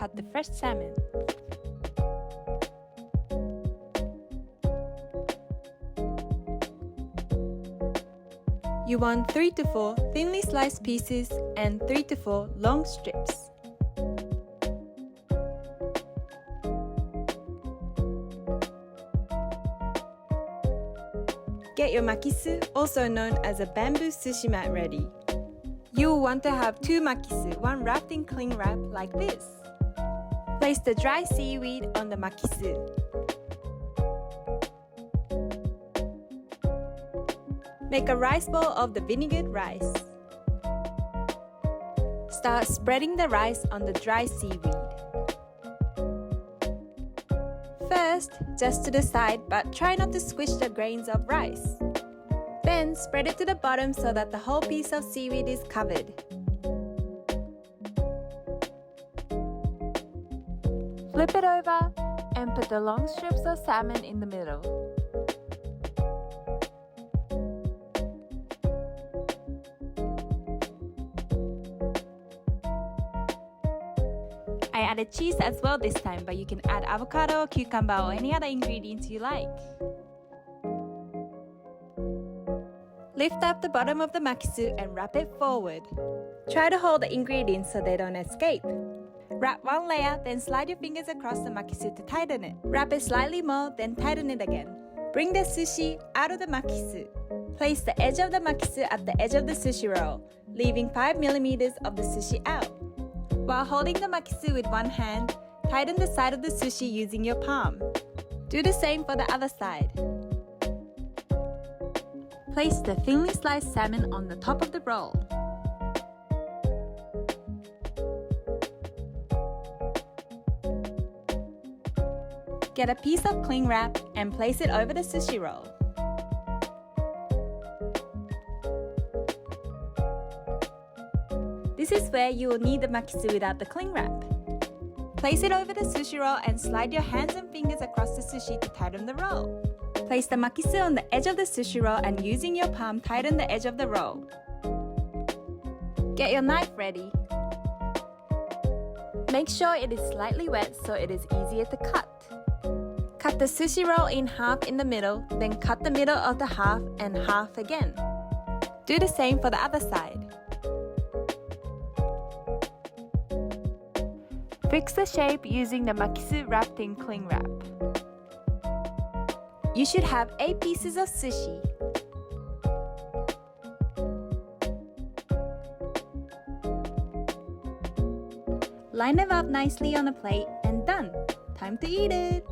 cut the fresh salmon. You want 3 to 4 thinly sliced pieces and 3 to 4 long strips. Get your makisu, also known as a bamboo sushi mat, ready. You will want to have 2 makisu, one wrapped in cling wrap like this. Place the dry seaweed on the makisu. Make a rice bowl of the vinegared rice. Start spreading the rice on the dry seaweed. First, just to the side, but try not to squish the grains of rice. Then spread it to the bottom so that the whole piece of seaweed is covered. Flip it over and put the long strips of salmon in the middle. I added cheese as well this time, but you can add avocado, cucumber, or any other ingredients you like. Lift up the bottom of the makisu and wrap it forward. Try to hold the ingredients so they don't escape. Wrap one layer, then slide your fingers across the makisu to tighten it. Wrap it slightly more, then tighten it again. Bring the sushi out of the makisu. Place the edge of the makisu at the edge of the sushi roll, leaving 5 mm of the sushi out. While holding the makisu with one hand, tighten the side of the sushi using your palm. Do the same for the other side. Place the thinly sliced salmon on the top of the roll. Get a piece of cling wrap and place it over the sushi roll. This is where you will need the makisu without the cling wrap. Place it over the sushi roll and slide your hands and fingers across the sushi to tighten the roll. Place the makisu on the edge of the sushi roll and using your palm tighten the edge of the roll. Get your knife ready. Make sure it is slightly wet so it is easier to cut. Cut the sushi roll in half in the middle, then cut the middle of the half and half again. Do the same for the other side. Fix the shape using the makisu wrapped in cling wrap. You should have 8 pieces of sushi. Line them up nicely on a plate and done! Time to eat it!